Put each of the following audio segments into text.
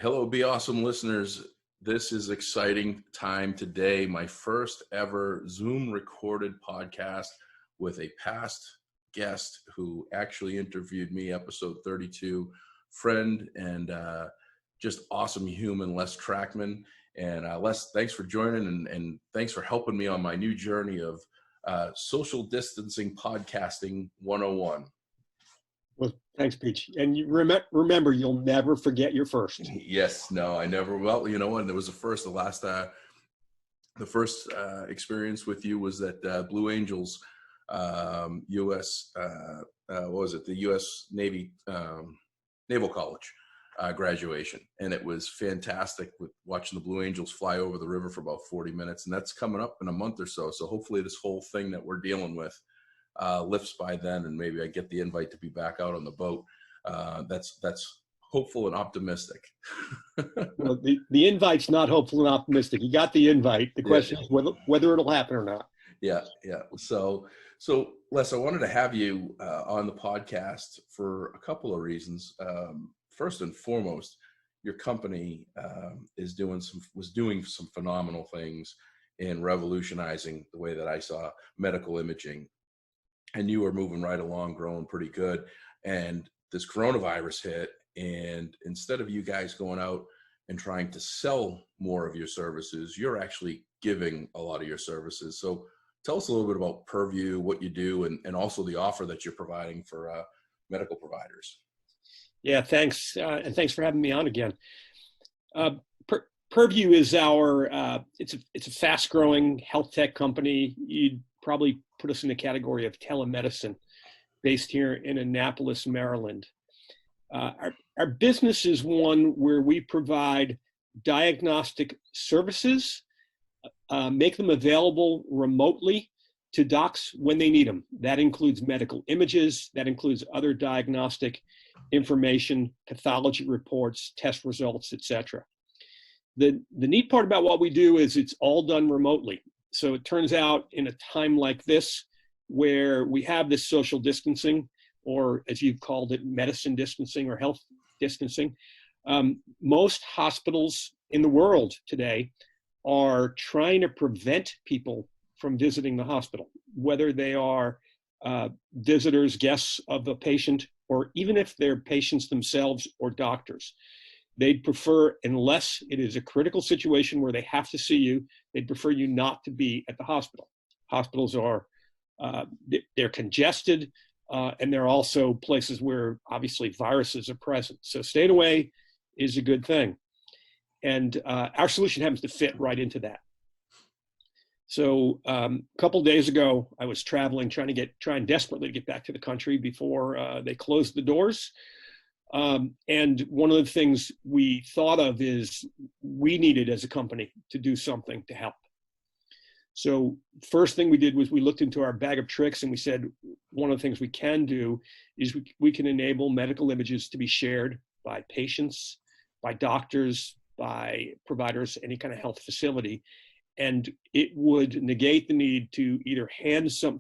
Hello, Be Awesome listeners. This is exciting time today. My first ever Zoom recorded podcast with a past guest who actually interviewed me, episode 32, friend and just awesome human, Les Trachtman. And Les, thanks for joining and thanks for helping me on my new journey of social distancing podcasting 101. Well, thanks, Peach. And you remember, you'll never forget your first. Yes, no, I never. Well, you know, and there was the first experience with you was at Blue Angels, U.S. What was it? The U.S. Navy Naval College graduation, and it was fantastic with watching the Blue Angels fly over the river for about 40 minutes, and that's coming up in a month or so. So hopefully, this whole thing that we're dealing with lifts by then, and maybe I get the invite to be back out on the boat. That's hopeful and optimistic. Well, the invite's not hopeful and optimistic. You got the invite. The question is whether it'll happen or not. Yeah. So Les, I wanted to have you on the podcast for a couple of reasons. First and foremost, your company was doing some phenomenal things in revolutionizing the way that I saw medical imaging. And you were moving right along, growing pretty good. And this coronavirus hit. And instead of you guys going out and trying to sell more of your services, you're actually giving a lot of your services. So tell us a little bit about Purview, what you do, and also the offer that you're providing for medical providers. Yeah, thanks. And thanks for having me on again. Purview is it's a fast growing health tech company. You'd probably put us in the category of telemedicine, based here in Annapolis, Maryland. Our business is one where we provide diagnostic services, make them available remotely to docs when they need them. That includes medical images, that includes other diagnostic information, pathology reports, test results, etc. The neat part about what we do is it's all done remotely. So it turns out in a time like this, where we have this social distancing, or as you've called it, medicine distancing or health distancing, most hospitals in the world today are trying to prevent people from visiting the hospital, whether they are visitors, guests of a patient, or even if they're patients themselves or doctors. They'd prefer, unless it is a critical situation where they have to see you, they'd prefer you not to be at the hospital. Hospitals are, they're congested, and they're also places where obviously viruses are present. So staying away is a good thing. And our solution happens to fit right into that. So a couple days ago, I was traveling, trying desperately to get back to the country before they closed the doors. And one of the things we thought of is we needed as a company to do something to help. So first thing we did was we looked into our bag of tricks and we said, one of the things we can do is we can enable medical images to be shared by patients, by doctors, by providers, any kind of health facility. And it would negate the need to either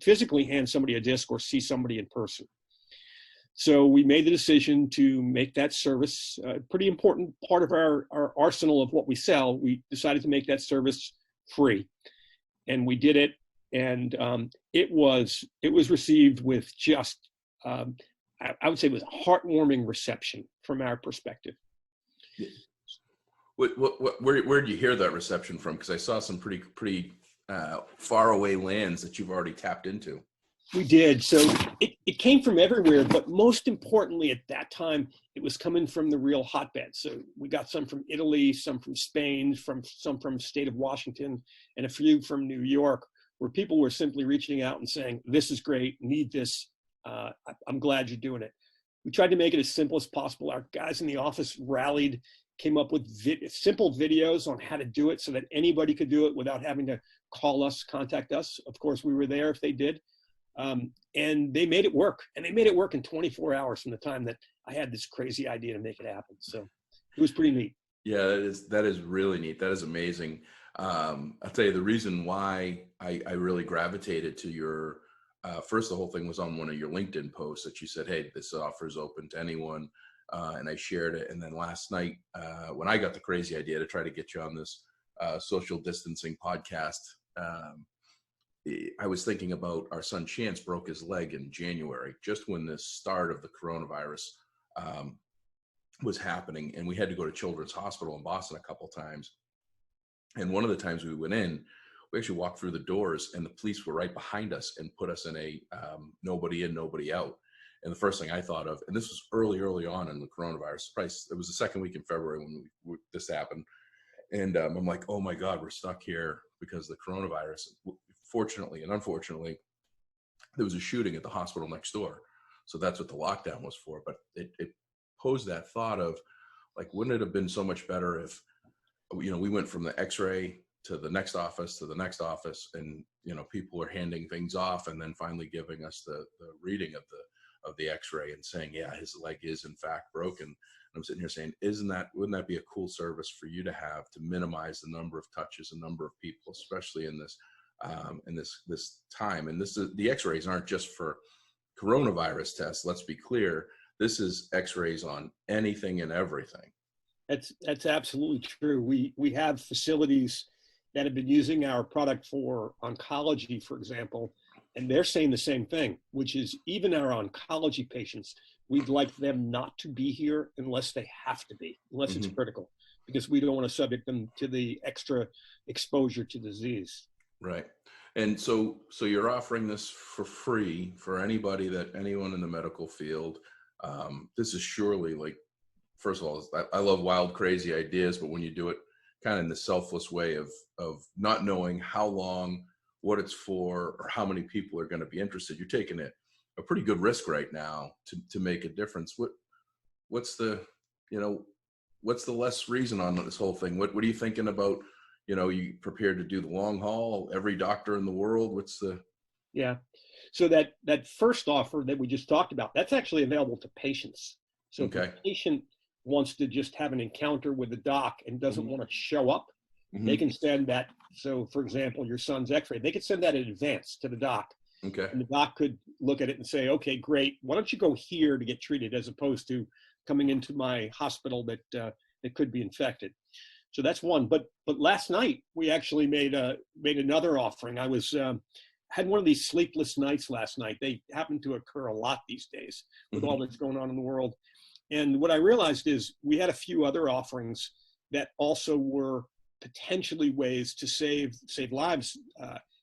physically hand somebody a disc or see somebody in person. So we made the decision to make that service a pretty important part of our arsenal of what we sell. We decided to make that service free, and we did it. And it was received with just, I would say, it was a heartwarming reception from our perspective. Where did you hear that reception from? Because I saw some pretty far away lands that you've already tapped into. We did. So it came from everywhere, but most importantly at that time, it was coming from the real hotbed. So we got some from Italy, some from Spain, some from the state of Washington, and a few from New York, where people were simply reaching out and saying, this is great, need this, I'm glad you're doing it. We tried to make it as simple as possible. Our guys in the office rallied, came up with simple videos on how to do it so that anybody could do it without having to call us, contact us. Of course, we were there if they did. And they made it work. And they made it work in 24 hours from the time that I had this crazy idea to make it happen. So it was pretty neat. Yeah, that is really neat. That is amazing. I'll tell you the reason why I really gravitated to your, first, the whole thing was on one of your LinkedIn posts that you said, hey, this offer is open to anyone and I shared it. And then last night, when I got the crazy idea to try to get you on this social distancing podcast, I was thinking about our son Chance broke his leg in January, just when the start of the coronavirus was happening, and we had to go to Children's Hospital in Boston a couple times. And one of the times we went in, we actually walked through the doors, and the police were right behind us and put us in a nobody in, nobody out. And the first thing I thought of, and this was early on in the coronavirus, it was the second week in February when this happened. And I'm like, oh my God, we're stuck here because of the coronavirus. Fortunately and unfortunately, there was a shooting at the hospital next door. So that's what the lockdown was for. But it posed that thought of, like, wouldn't it have been so much better if, we went from the x-ray to the next office to the next office, and, people were handing things off and then finally giving us the reading of the x-ray and saying, yeah, his leg is in fact broken. I'm sitting here saying, wouldn't that be a cool service for you to have, to minimize the number of touches, the number of people, especially in this time. And the x-rays aren't just for coronavirus tests. Let's be clear. This is x-rays on anything and everything. That's absolutely true. We have facilities that have been using our product for oncology, for example, and they're saying the same thing, which is even our oncology patients, we'd like them not to be here unless they have to be, unless it's critical, because we don't want to subject them to the extra exposure to disease. Right. And so you're offering this for free for anyone in the medical field. This is surely, like, first of all, I love wild, crazy ideas, but when you do it kind of in the selfless way of not knowing how long, what it's for, or how many people are going to be interested, you're taking a pretty good risk right now to make a difference. What's the less reason on this whole thing? What are you thinking about? You prepared to do the long haul, every doctor in the world? Yeah. So that first offer that we just talked about, that's actually available to patients. So if the patient wants to just have an encounter with the doc and doesn't want to show up, they can send that. So for example, your son's x-ray, they could send that in advance to the doc. Okay. And the doc could look at it and say, okay, great. Why don't you go here to get treated, as opposed to coming into my hospital that could be infected. So that's one. But last night we actually made another offering. I was had one of these sleepless nights last night. They happen to occur a lot these days with all that's going on in the world. And what I realized is we had a few other offerings that also were potentially ways to save lives,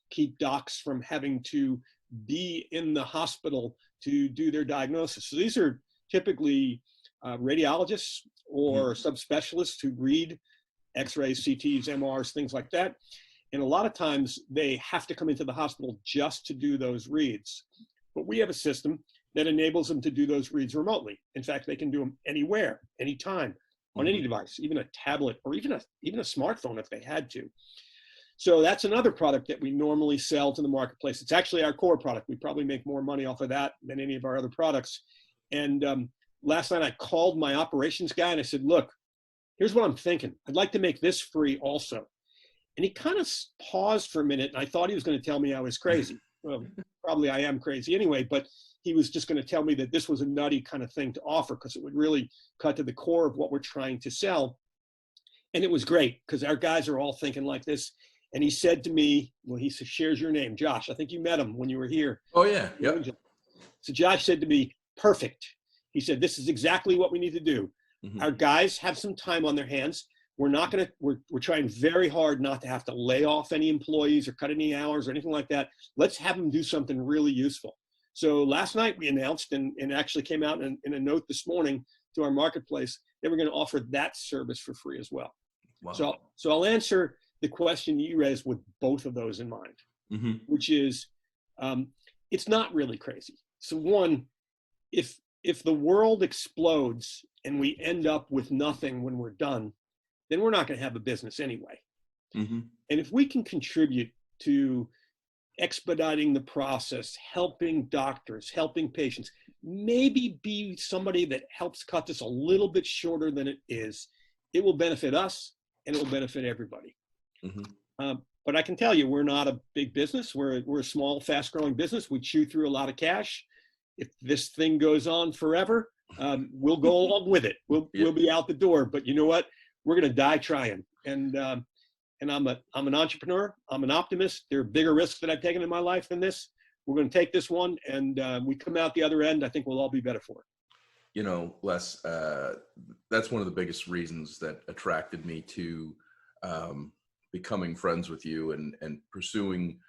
keep docs from having to be in the hospital to do their diagnosis. So these are typically radiologists or subspecialists who read x-rays, CTs, MRs, things like that. And a lot of times they have to come into the hospital just to do those reads. But we have a system that enables them to do those reads remotely. In fact, they can do them anywhere, anytime, on any device, even a tablet or even a smartphone if they had to. So that's another product that we normally sell to the marketplace. It's actually our core product. We probably make more money off of that than any of our other products. And last night I called my operations guy and I said, look, here's what I'm thinking. I'd like to make this free also. And he kind of paused for a minute, and I thought he was going to tell me I was crazy. Well, probably I am crazy anyway, but he was just going to tell me that this was a nutty kind of thing to offer because it would really cut to the core of what we're trying to sell. And it was great because our guys are all thinking like this. And he said to me, well, he shares your name, Josh. I think you met him when you were here. Oh, yeah. Yep. So Josh said to me, perfect. He said, this is exactly what we need to do. Our guys have some time on their hands. We're trying very hard not to have to lay off any employees or cut any hours or anything like that. Let's have them do something really useful. So last night we announced and actually came out in a note this morning to our marketplace that we're going to offer that service for free as well. Wow. So I'll answer the question you raised with both of those in mind, which is it's not really crazy. So one, if the world explodes and we end up with nothing when we're done, then we're not going to have a business anyway. And if we can contribute to expediting the process, helping doctors, helping patients, maybe be somebody that helps cut this a little bit shorter than it is, it will benefit us and it will benefit everybody. But I can tell you, we're not a big business. We're a small, fast-growing business. We chew through a lot of cash. If this thing goes on forever, we'll go along with it. Yeah. We'll be out the door, but you know what? We're going to die trying. And I'm an entrepreneur. I'm an optimist. There are bigger risks that I've taken in my life than this. We're going to take this one, and we come out the other end. I think we'll all be better for it. You know, Les, that's one of the biggest reasons that attracted me to becoming friends with you and pursuing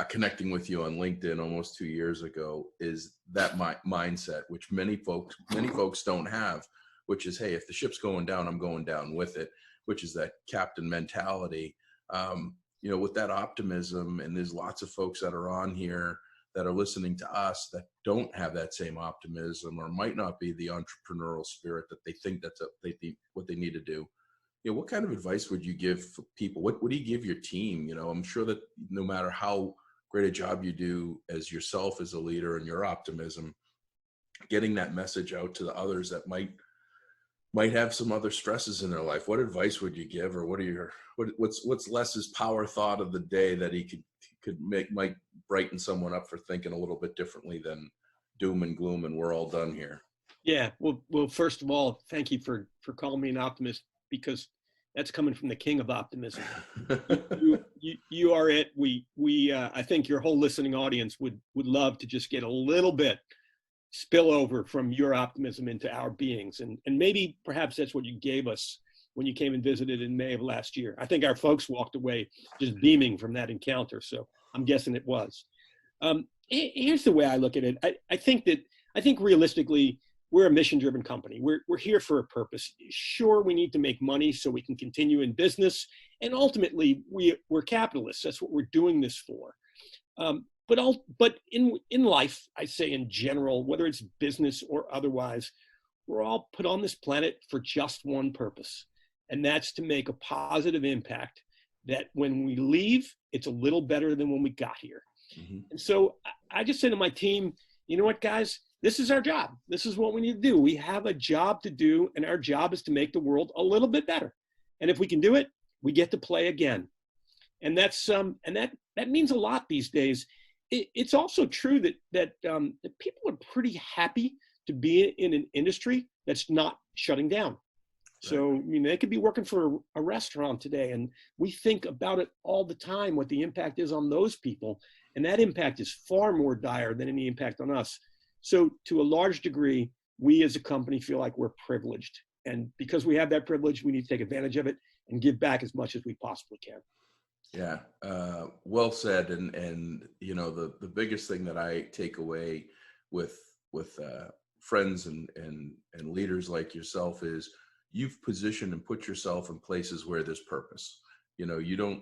connecting with you on LinkedIn almost 2 years ago, is that mindset, which many folks don't have, which is, hey, if the ship's going down, I'm going down with it, which is that captain mentality. You know, with that optimism, and there's lots of folks that are on here that are listening to us that don't have that same optimism, or might not be the entrepreneurial spirit that they think what they need to do. You know, what kind of advice would you give people? What do you give your team? You know, I'm sure that no matter how great a job you do as yourself as a leader and your optimism, getting that message out to the others that might have some other stresses in their life, what advice would you give? Or what's Les's power thought of the day that he might brighten someone up for thinking a little bit differently than doom and gloom and we're all done here? Yeah. Well, first of all, thank you for calling me an optimist, because that's coming from the king of optimism. you are it. I think your whole listening audience would love to just get a little bit spill over from your optimism into our beings. And maybe perhaps that's what you gave us when you came and visited in May of last year. I think our folks walked away just beaming from that encounter. So I'm guessing it was. Here's the way I look at it. I think realistically, we're a mission-driven company. We're here for a purpose. Sure, we need to make money so we can continue in business. And ultimately, we're capitalists. That's what we're doing this for. But in life, I say in general, whether it's business or otherwise, we're all put on this planet for just one purpose. And that's to make a positive impact that when we leave, it's a little better than when we got here. Mm-hmm. And so I just say to my team, you know what, guys, this is our job. This is what we need to do. We have a job to do, and our job is to make the world a little bit better. And if we can do it, we get to play again. And that's that means a lot these days. It's also true that people are pretty happy to be in an industry that's not shutting down. So, I mean, they could be working for a restaurant today, and we think about it all the time, what the impact is on those people. And that impact is far more dire than any impact on us. So to a large degree, we as a company feel like we're privileged. And because we have that privilege, we need to take advantage of it and give back as much as we possibly can. Yeah, well said. And you know, the biggest thing that I take away with friends and leaders like yourself is you've positioned and put yourself in places where there's purpose. You know, you're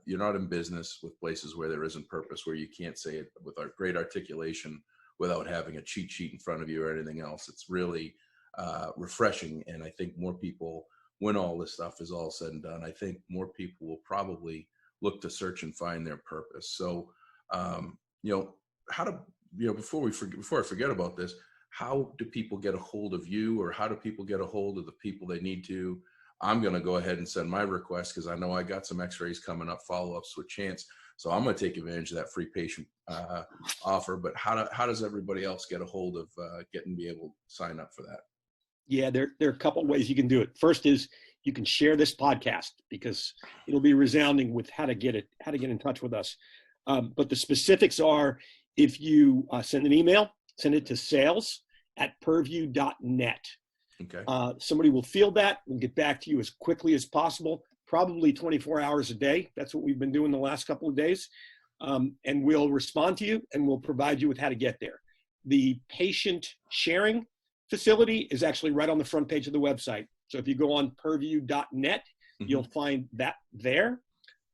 not in business with places where there isn't purpose, where you can't say it with our great articulation without having a cheat sheet in front of you or anything else. It's really refreshing. And I think more people, when all this stuff is all said and done, I think more people will probably look to search and find their purpose. So, you know, before I forget about this, how do people get a hold of you, or how do people get a hold of the people they need to? I'm going to go ahead and send my request, because I know I got some x-rays coming up, follow-ups with Chance. So I'm going to take advantage of that free patient offer. But how does everybody else get a hold of be able to sign up for that? Yeah, there are a couple of ways you can do it. First is you can share this podcast, because it'll be resounding with how to get in touch with us. But the specifics are, if you send an email, send it to sales@purview.net. Okay. Somebody will field that. We'll get back to you as quickly as possible, probably 24 hours a day. That's what we've been doing the last couple of days. And we'll respond to you, and we'll provide you with how to get there. The patient sharing facility is actually right on the front page of the website. So if you go on purview.net, mm-hmm. you'll find that there.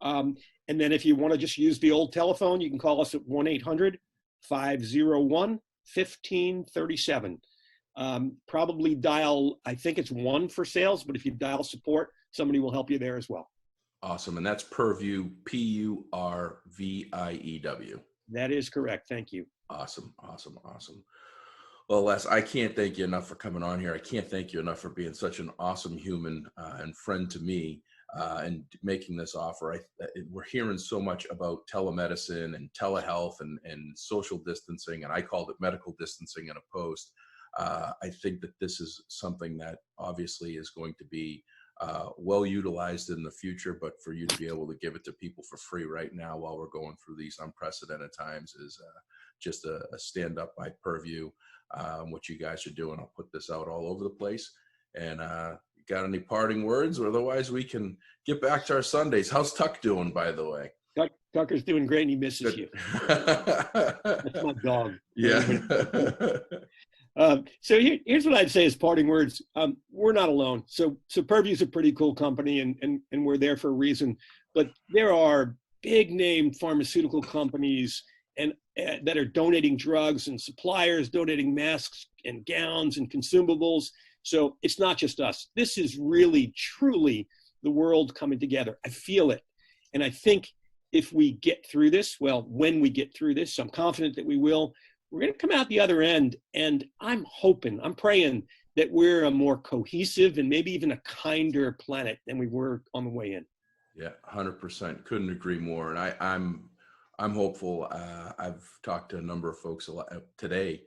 And then if you want to just use the old telephone, you can call us at 1-800-501-1537. Probably dial, I think it's 1 for sales, but if you dial support, somebody will help you there as well. Awesome. And that's Purview, Purview. That is correct. Thank you. Awesome. Well, Les, I can't thank you enough for coming on here. I can't thank you enough for being such an awesome human and friend to me and making this offer. We're hearing so much about telemedicine and telehealth and social distancing, and I called it medical distancing in a post. I think that this is something that obviously is going to be well utilized in the future, but for you to be able to give it to people for free right now while we're going through these unprecedented times is just a stand up by Purview. What you guys are doing, I'll put this out all over the place. And got any parting words? Or otherwise, we can get back to our Sundays. How's Tuck doing, by the way? Tucker's doing great, and he misses you. That's my dog. Yeah. So here's what I'd say as parting words. We're not alone. So Purview's a pretty cool company, and we're there for a reason. But there are big name pharmaceutical companies and that are donating drugs, and suppliers donating masks and gowns and consumables. So it's not just us. This is really, truly the world coming together. I feel it. And I think if we get through this, well, when we get through this, I'm confident that we will, we're going to come out the other end. And I'm hoping, I'm praying that we're a more cohesive and maybe even a kinder planet than we were on the way in. Yeah, 100%. Couldn't agree more. And I'm hopeful. I've talked to a number of folks a lot today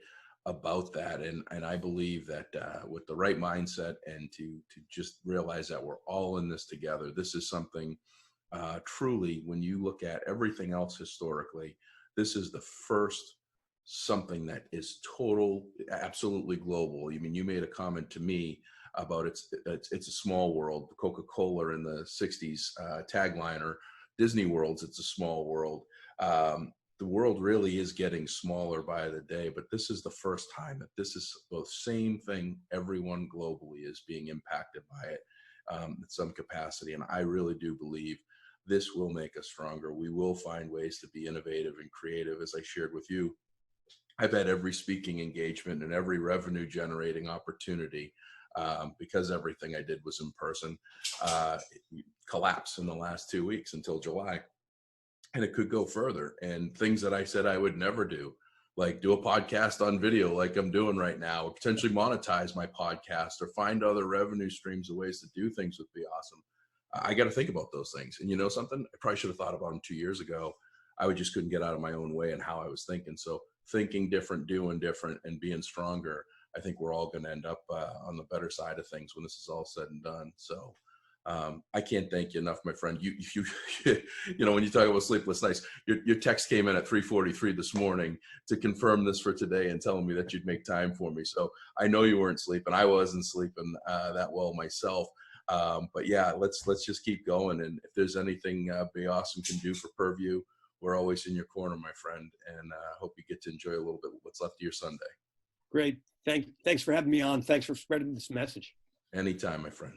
about that, and I believe that with the right mindset and to just realize that we're all in this together, this is something truly, when you look at everything else historically, this is the first something that is absolutely global. I mean, you made a comment to me about it's a small world. Coca-Cola in the 60s tagline, or Disney World's "It's a small world." The world really is getting smaller by the day, but this is the first time that this is the same thing. Everyone globally is being impacted by it in some capacity. And I really do believe this will make us stronger. We will find ways to be innovative and creative. As I shared with you, I've had every speaking engagement and every revenue generating opportunity because everything I did was in person, collapsed in the last 2 weeks until July. And it could go further. And things that I said I would never do, like do a podcast on video like I'm doing right now, or potentially monetize my podcast, or find other revenue streams or ways to do things would be awesome. I got to think about those things. And you know something? I probably should have thought about them 2 years ago. I just couldn't get out of my own way and how I was thinking. So thinking different, doing different, and being stronger, I think we're all going to end up on the better side of things when this is all said and done. So I can't thank you enough, my friend. You know, when you talk about sleepless nights, your text came in at 3:43 this morning to confirm this for today and telling me that you'd make time for me. So I know you weren't sleeping. I wasn't sleeping that well myself. But yeah, let's just keep going. And if there's anything Be Awesome can do for Purview, we're always in your corner, my friend. And hope you get to enjoy a little bit of what's left of your Sunday. Great. Thanks for having me on. Thanks for spreading this message. Anytime, my friend.